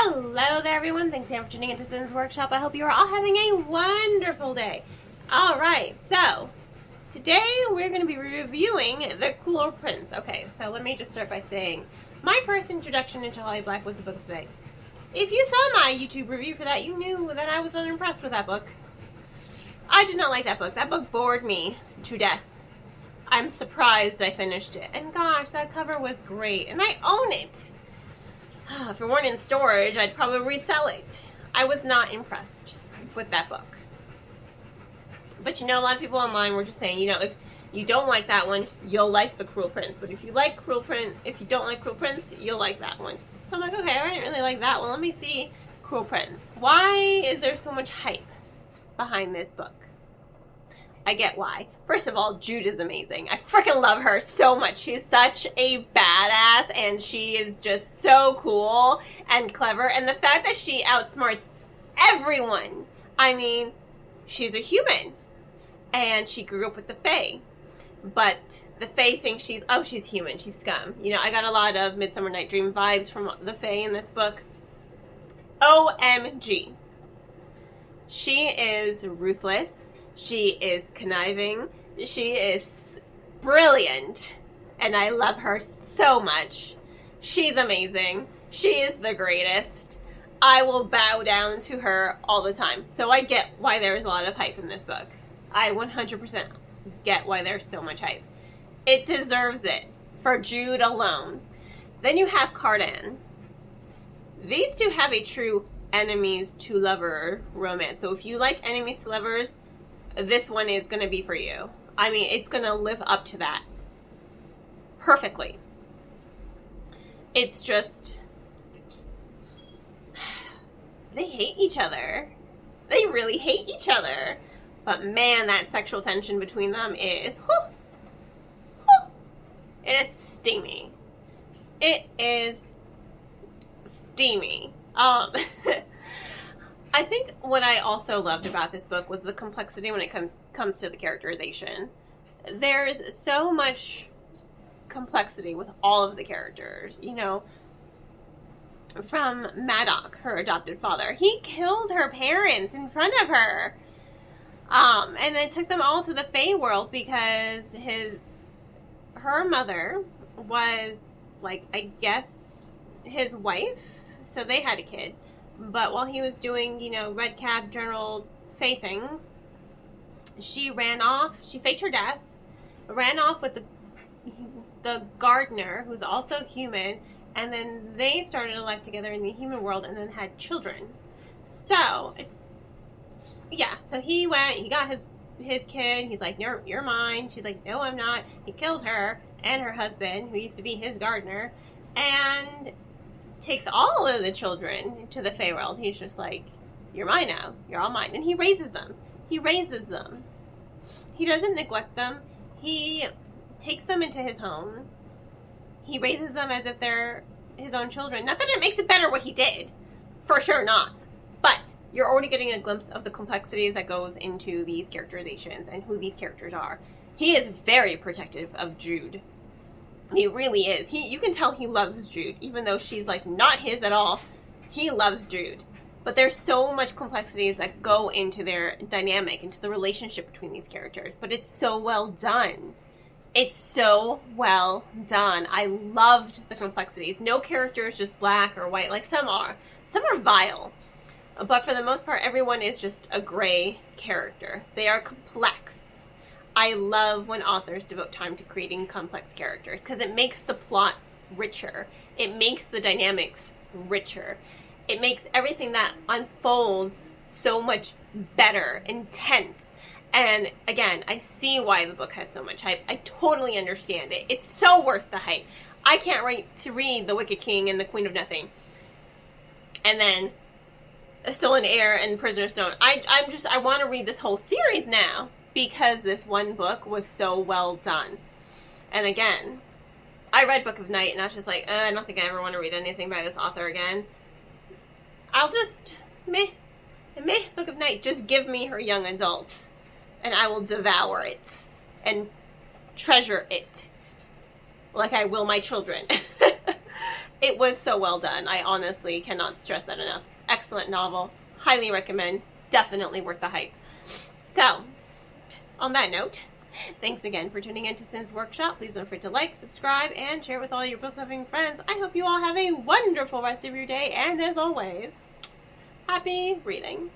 Hello there, everyone. Thanks for tuning into Zin's Workshop. I hope you are all having a wonderful day. All right, so today we're going to be reviewing The Cruel Prince. Okay, so let me just start by saying my first introduction into Holly Black was the book of the day. If you saw my YouTube review for that, you knew that I was unimpressed with that book. I did not like that book. That book bored me to death. I'm surprised I finished it. And gosh, that cover was great. And I own it. If it weren't in storage, I'd probably resell it. I was not impressed with that book. But you know, a lot of people online were just saying, you know, if you don't like that one, you'll like The Cruel Prince. But if you like Cruel Prince, if you don't like Cruel Prince, you'll like that one. So I'm like, okay, I didn't really like that one. Let me see Cruel Prince. Why is there so much hype behind this book? I get why. First of all, Jude is amazing. I freaking love her so much. She's such a badass, and she is just so cool and clever. And the fact that she outsmarts everyone. I mean, she's a human, and she grew up with the Fae. But the Fae thinks she's human. She's scum. You know, I got a lot of Midsummer Night Dream vibes from the Fae in this book. OMG. She is ruthless. She is conniving. She is brilliant. And I love her so much. She's amazing. She is the greatest. I will bow down to her all the time. So I get why there's a lot of hype in this book. I 100% get why there's so much hype. It deserves it for Jude alone. Then you have Cardan. These two have a true enemies to lover romance. So if you like enemies to lovers, this one is going to be for you. I mean, it's going to live up to that perfectly. It's just, they hate each other. They really hate each other. But man, that sexual tension between them is, it is steamy. It is steamy. I think what I also loved about this book was the complexity when it comes to the characterization. There's so much complexity with all of the characters, you know. From Madoc, her adopted father. He killed her parents in front of her. And then took them all to the Fae world because her mother was, like, I guess, his wife. So they had a kid. But while he was doing, you know, red cap general Fae things, she ran off. She faked her death, ran off with the gardener, who's also human, and then they started a life together in the human world and then had children. So, so he went, he got his kid, he's like, you're mine. She's like, no, I'm not. He kills her and her husband, who used to be his gardener, and takes all of the children to the Fae world. He's just like, you're mine now. You're all mine. And he raises them. He raises them. He doesn't neglect them. He takes them into his home. He raises them as if they're his own children. Not that it makes it better what he did. For sure not. But you're already getting a glimpse of the complexities that goes into these characterizations and who these characters are. He is very protective of Jude. He really is. You can tell he loves Jude, even though she's, like, not his at all. He loves Jude. But there's so much complexities that go into their dynamic, into the relationship between these characters. But it's so well done. It's so well done. I loved the complexities. No character is just black or white, like some are. Some are vile. But for the most part, everyone is just a gray character. They are complex. I love when authors devote time to creating complex characters because it makes the plot richer. It makes the dynamics richer. It makes everything that unfolds so much better, intense. And again, I see why the book has so much hype. I totally understand it. It's so worth the hype. I can't wait to read The Wicked King and The Queen of Nothing. And then A Stolen Heir and Prisoner's Stone. I want to read this whole series now. Because this one book was so well done. And again, I read Book of Night and I was just like, I don't think I ever want to read anything by this author again. I'll just, Book of Night, just give me her young adult. And I will devour it. And treasure it. Like I will my children. It was so well done. I honestly cannot stress that enough. Excellent novel. Highly recommend. Definitely worth the hype. So, on that note, thanks again for tuning in to Sin's Workshop. Please don't forget to like, subscribe, and share with all your book-loving friends. I hope you all have a wonderful rest of your day, and as always, happy reading.